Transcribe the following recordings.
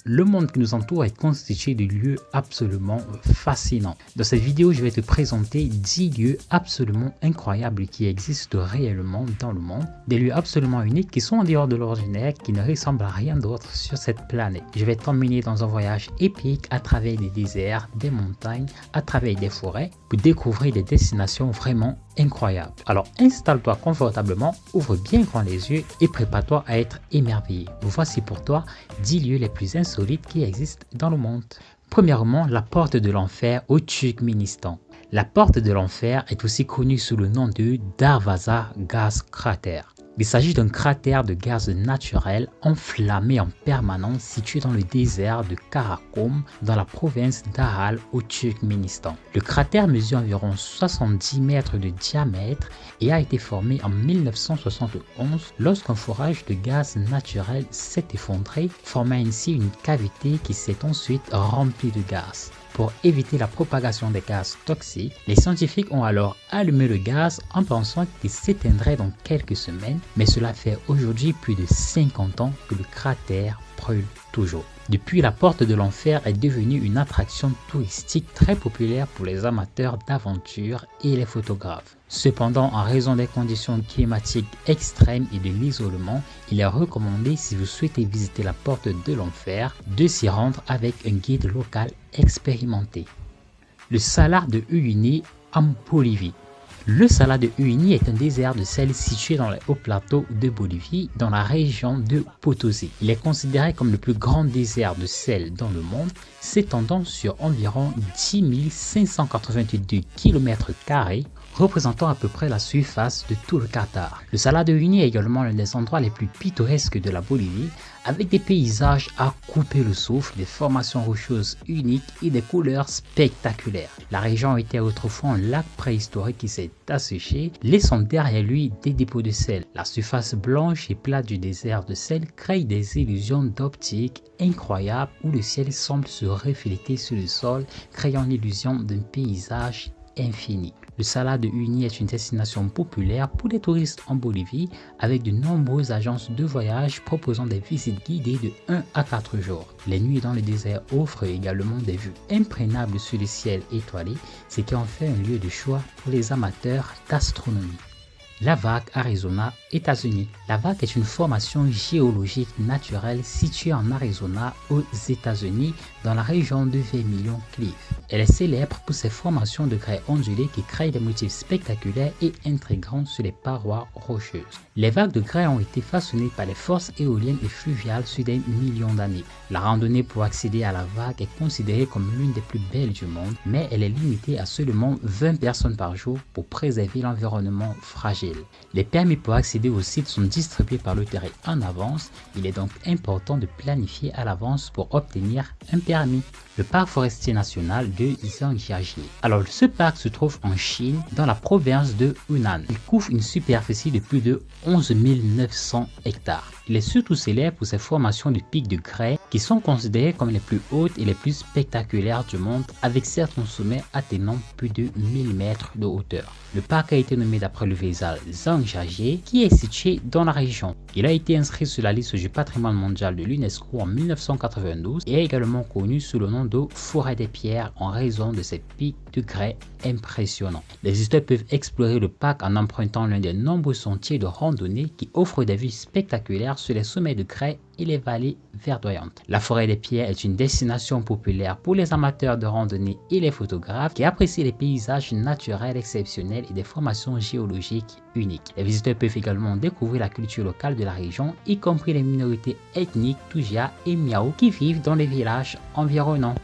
Le monde qui nous entoure est constitué de lieux absolument fascinants. Dans cette vidéo, je vais te présenter 10 lieux absolument incroyables qui existent réellement dans le monde. Des lieux absolument uniques qui sont en dehors de l'ordinaire, qui ne ressemblent à rien d'autre sur cette planète. Je vais t'emmener dans un voyage épique à travers des déserts, des montagnes, à travers des forêts pour découvrir des destinations vraiment incroyables. Alors installe-toi confortablement, ouvre bien grand les yeux et prépare-toi à être émerveillé. Voici pour toi 10 lieux les plus insolites qui existent dans le monde. Premièrement, la porte de l'enfer au Turkménistan. La porte de l'enfer est aussi connue sous le nom de Darvaza Gaz Crater. Il s'agit d'un cratère de gaz naturel enflammé en permanence situé dans le désert de Karakoum dans la province d'Aral au Turkménistan. Le cratère mesure environ 70 mètres de diamètre et a été formé en 1971 lorsqu'un forage de gaz naturel s'est effondré, formant ainsi une cavité qui s'est ensuite remplie de gaz. Pour éviter la propagation des gaz toxiques, les scientifiques ont alors allumé le gaz en pensant qu'il s'éteindrait dans quelques semaines, mais cela fait aujourd'hui plus de 50 ans que le cratère brûle toujours. Depuis, la porte de l'enfer est devenue une attraction touristique très populaire pour les amateurs d'aventure et les photographes. Cependant, en raison des conditions climatiques extrêmes et de l'isolement, il est recommandé, si vous souhaitez visiter la porte de l'enfer, de s'y rendre avec un guide local expérimenté. Le Salar de Uyuni en Bolivie. Le Salar de Uyuni est un désert de sel situé dans les hauts plateaux de Bolivie, dans la région de Potosí. Il est considéré comme le plus grand désert de sel dans le monde, s'étendant sur environ 10 582 km², représentant à peu près la surface de tout le Qatar. Le Salar de Uyuni est également l'un des endroits les plus pittoresques de la Bolivie, avec des paysages à couper le souffle, des formations rocheuses uniques et des couleurs spectaculaires. La région était autrefois un lac préhistorique qui s'est asséché, laissant derrière lui des dépôts de sel. La surface blanche et plate du désert de sel crée des illusions d'optique incroyables où le ciel semble se refléter sur le sol, créant l'illusion d'un paysage infini. Le Salar de Uyuni est une destination populaire pour les touristes en Bolivie avec de nombreuses agences de voyage proposant des visites guidées de 1 à 4 jours. Les nuits dans le désert offrent également des vues imprenables sur le ciel étoilé, ce qui en fait un lieu de choix pour les amateurs d'astronomie. Lavac, Arizona, États-Unis. Lavac est une formation géologique naturelle située en Arizona, aux États-Unis, dans la région de Vermilion Cliff. Elle est célèbre pour ses formations de grès ondulés qui créent des motifs spectaculaires et intrigants sur les parois rocheuses. Les vagues de grès ont été façonnées par les forces éoliennes et fluviales sur des millions d'années. La randonnée pour accéder à la vague est considérée comme l'une des plus belles du monde, mais elle est limitée à seulement 20 personnes par jour pour préserver l'environnement fragile. Les permis pour accéder au site sont distribués par l'autorité en avance. Il est donc important de planifier à l'avance pour obtenir un permis. Le parc forestier national de Zhangjiajie. Alors, ce parc se trouve en Chine, dans la province de Hunan. Il couvre une superficie de plus de 11 900 hectares. Il est surtout célèbre pour ses formations de pics de grès qui sont considérées comme les plus hautes et les plus spectaculaires du monde, avec certains sommets atteignant plus de 1000 mètres de hauteur. Le parc a été nommé d'après le vésal Zhangjiajie qui est situé dans la région. Il a été inscrit sur la liste du patrimoine mondial de l'UNESCO en 1992 et est également connu sous le nom de forêt des pierres en raison de ses pics de grès impressionnants. Les visiteurs peuvent explorer le parc en empruntant l'un des nombreux sentiers de randonnée qui offrent des vues spectaculaires sur les sommets de grès et les vallées verdoyantes. La forêt des pierres est une destination populaire pour les amateurs de randonnée et les photographes qui apprécient les paysages naturels exceptionnels et des formations géologiques uniques. Les visiteurs peuvent également découvrir la culture locale de la région, y compris les minorités ethniques Toujia et Miao qui vivent dans les villages environnants.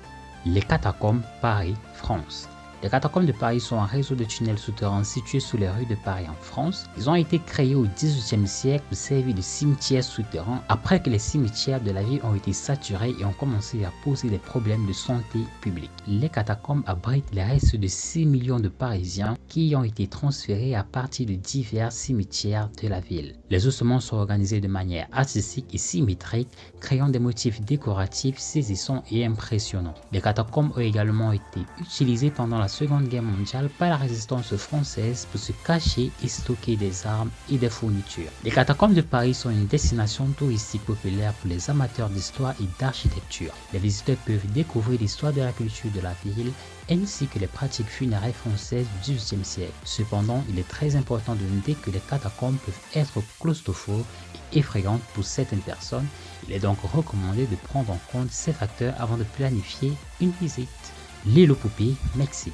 Les catacombes Paris, France. Les catacombes de Paris sont un réseau de tunnels souterrains situés sous les rues de Paris en France. Ils ont été créés au XVIIIe siècle pour servir de cimetières souterrains après que les cimetières de la ville ont été saturés et ont commencé à poser des problèmes de santé publique. Les catacombes abritent les restes de 6 millions de Parisiens qui y ont été transférés à partir de divers cimetières de la ville. Les ossements sont organisés de manière artistique et symétrique, créant des motifs décoratifs saisissants et impressionnants. Les catacombes ont également été utilisées pendant la Seconde Guerre mondiale par la résistance française pour se cacher et stocker des armes et des fournitures. Les catacombes de Paris sont une destination touristique populaire pour les amateurs d'histoire et d'architecture. Les visiteurs peuvent découvrir l'histoire de la culture de la ville ainsi que les pratiques funéraires françaises du XVIIIe siècle. Cependant, il est très important de noter que les catacombes peuvent être claustrophobes et effrayantes pour certaines personnes. Il est donc recommandé de prendre en compte ces facteurs avant de planifier une visite. L'île aux poupées, Mexique.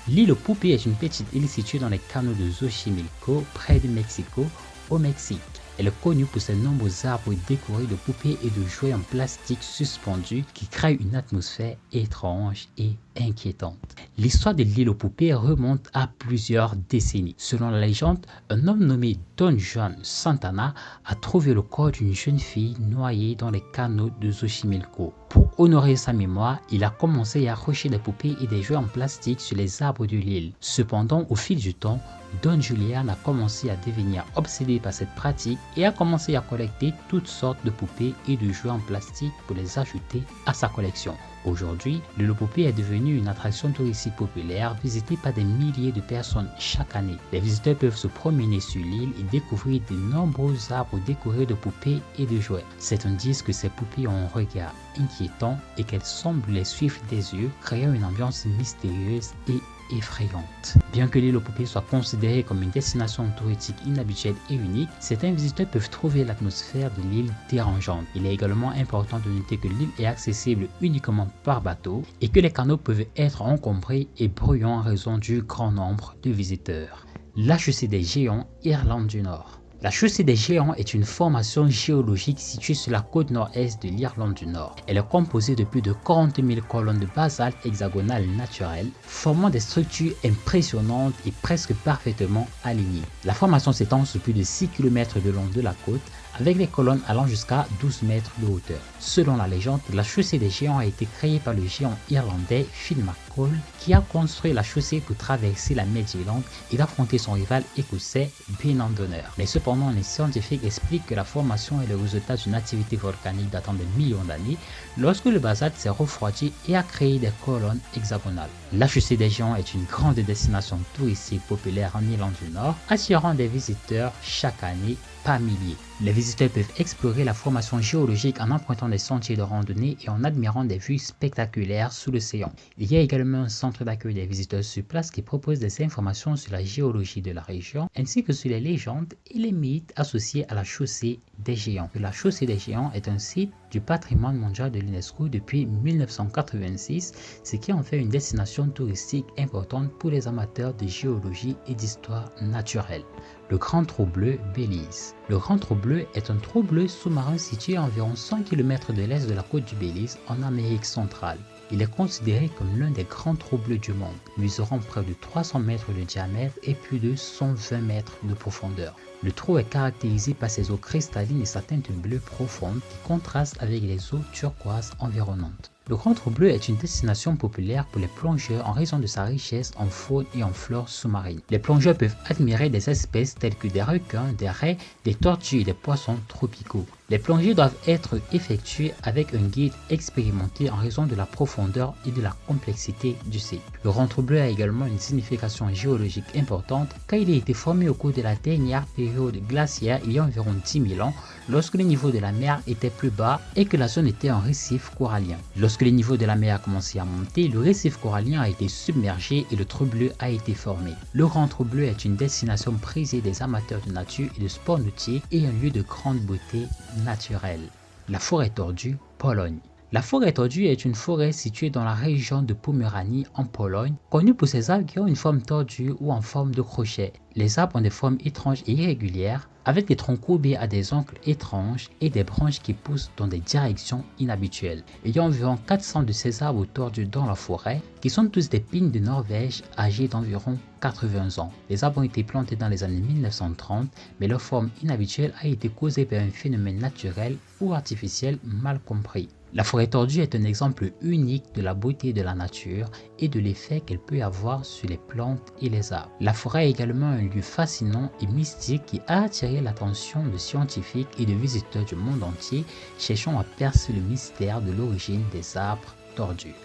L'île aux poupées est une petite île située dans les canaux de Xochimilco, près de Mexico, au Mexique. Elle est connue pour ses nombreux arbres décorés de poupées et de jouets en plastique suspendus qui créent une atmosphère étrange et inquiétante. L'histoire de l'île aux poupées remonte à plusieurs décennies. Selon la légende, un homme nommé Don Juan Santana a trouvé le corps d'une jeune fille noyée dans les canaux de Xochimilco. Pour honorer sa mémoire, il a commencé à accrocher des poupées et des jouets en plastique sur les arbres de l'île. Cependant, au fil du temps, Don Julian a commencé à devenir obsédé par cette pratique et a commencé à collecter toutes sortes de poupées et de jouets en plastique pour les ajouter à sa collection. Aujourd'hui, l'île aux poupées est devenue une attraction touristique populaire visitée par des milliers de personnes chaque année. Les visiteurs peuvent se promener sur l'île et découvrir de nombreux arbres décorés de poupées et de jouets. C'est indice que ces poupées ont un regard inquiétant et qu'elles semblent les suivre des yeux, créant une ambiance mystérieuse et effrayante. Bien que l'île aux poupées soit considérée comme une destination touristique inhabituelle et unique, certains visiteurs peuvent trouver l'atmosphère de l'île dérangeante. Il est également important de noter que l'île est accessible uniquement par bateau et que les canaux peuvent être encombrés et bruyants en raison du grand nombre de visiteurs. La chaussée des géants, Irlande du Nord. La chaussée des géants est une formation géologique située sur la côte nord-est de l'Irlande du Nord. Elle est composée de plus de 40 000 colonnes de basalte hexagonales naturelles, formant des structures impressionnantes et presque parfaitement alignées. La formation s'étend sur plus de 6 km de long de la côte, avec des colonnes allant jusqu'à 12 mètres de hauteur. Selon la légende, la chaussée des géants a été créée par le géant irlandais Finn McColl, qui a construit la chaussée pour traverser la mer d'Irlande et d'affronter son rival écossais Benan Donner. Mais cependant, les scientifiques expliquent que la formation est le résultat d'une activité volcanique datant de millions d'années, lorsque le basalte s'est refroidi et a créé des colonnes hexagonales. La chaussée des géants est une grande destination touristique populaire en Irlande du Nord, attirant des visiteurs chaque année par milliers. Les visiteurs peuvent explorer la formation géologique en empruntant des sentiers de randonnée et en admirant des vues spectaculaires sous l'océan. Il y a également un centre d'accueil des visiteurs sur place qui propose des informations sur la géologie de la région ainsi que sur les légendes et les mythes associés à la chaussée des géants. La chaussée des géants est un site du patrimoine mondial de l'UNESCO depuis 1986, ce qui en fait une destination touristique importante pour les amateurs de géologie et d'histoire naturelle. Le Grand Trou Bleu, Belize. Le Grand Trou Bleu est un trou bleu sous-marin situé à environ 100 km de l'est de la côte du Belize en Amérique centrale. Il est considéré comme l'un des grands trous bleus du monde, mesurant près de 300 mètres de diamètre et plus de 120 mètres de profondeur. Le trou est caractérisé par ses eaux cristallines et sa teinte bleue profonde qui contraste avec les eaux turquoises environnantes. Le Grand Trou Bleu est une destination populaire pour les plongeurs en raison de sa richesse en faune et en flore sous-marine. Les plongeurs peuvent admirer des espèces telles que des requins, des raies, des tortues et des poissons tropicaux. Les plongées doivent être effectuées avec un guide expérimenté en raison de la profondeur et de la complexité du site. Le Grand Trou Bleu a également une signification géologique importante car il a été formé au cours de la dernière période glaciaire il y a environ 10 000 ans lorsque le niveau de la mer était plus bas et que la zone était un récif corallien. Lorsque le niveau de la mer a commencé à monter, le récif corallien a été submergé et le trou bleu a été formé. Le Grand Trou Bleu est une destination prisée des amateurs de nature et de sport nautique et un lieu de grande beauté naturelle. La forêt tordue, Pologne. La forêt tordue est une forêt située dans la région de Poméranie en Pologne, connue pour ses arbres qui ont une forme tordue ou en forme de crochet. Les arbres ont des formes étranges et irrégulières, avec des troncs courbés à des angles étranges et des branches qui poussent dans des directions inhabituelles. Il y a environ 400 de ces arbres tordus dans la forêt, qui sont tous des pins de Norvège âgés d'environ 80 ans. Les arbres ont été plantés dans les années 1930, mais leur forme inhabituelle a été causée par un phénomène naturel ou artificiel mal compris. La forêt tordue est un exemple unique de la beauté de la nature et de l'effet qu'elle peut avoir sur les plantes et les arbres. La forêt est également un lieu fascinant et mystique qui a attiré l'attention de scientifiques et de visiteurs du monde entier cherchant à percer le mystère de l'origine des arbres tordus.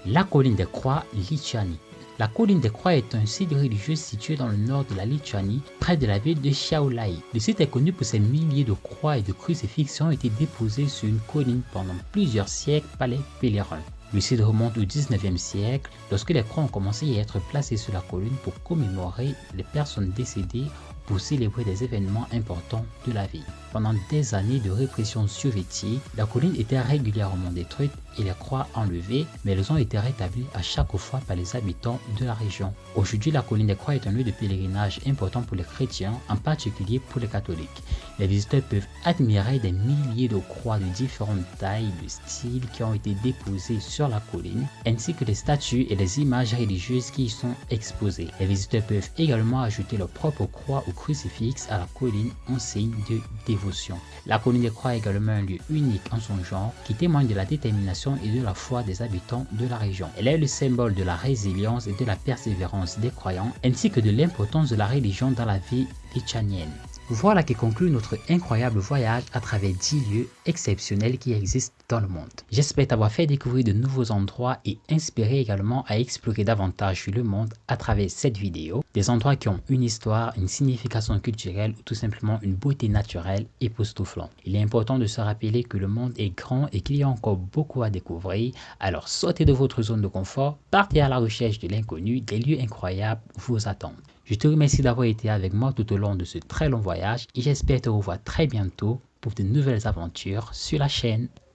La colline des Croix, Lituanie. La colline des Croix est un site religieux situé dans le nord de la Lituanie, près de la ville de Šiauliai. Le site est connu pour ses milliers de croix et de crucifix qui ont été déposés sur une colline pendant plusieurs siècles par les pèlerins. Le site remonte au 19e siècle, lorsque les croix ont commencé à être placées sur la colline pour commémorer les personnes décédées ou pour célébrer des événements importants de la vie. Pendant des années de répression soviétique, la colline était régulièrement détruite et les croix enlevées, mais elles ont été rétablies à chaque fois par les habitants de la région. Aujourd'hui, la colline des Croix est un lieu de pèlerinage important pour les chrétiens, en particulier pour les catholiques. Les visiteurs peuvent admirer des milliers de croix de différentes tailles, de styles qui ont été déposées sur la colline, ainsi que les statues et les images religieuses qui y sont exposées. Les visiteurs peuvent également ajouter leur propre croix ou crucifix à la colline en signe de dévotion. La colline des Croix est également un lieu unique en son genre qui témoigne de la détermination et de la foi des habitants de la région. Elle est le symbole de la résilience et de la persévérance des croyants, ainsi que de l'importance de la religion dans la vie lituanienne. Voilà qui conclut notre incroyable voyage à travers 10 lieux exceptionnels qui existent dans le monde. J'espère t'avoir fait découvrir de nouveaux endroits et inspiré également à explorer davantage sur le monde à travers cette vidéo. Des endroits qui ont une histoire, une signification culturelle ou tout simplement une beauté naturelle époustouflante. Il est important de se rappeler que le monde est grand et qu'il y a encore beaucoup à découvrir. Alors sortez de votre zone de confort, partez à la recherche de l'inconnu, des lieux incroyables vous attendent. Je te remercie d'avoir été avec moi tout au long de ce très long voyage et j'espère te revoir très bientôt pour de nouvelles aventures sur la chaîne.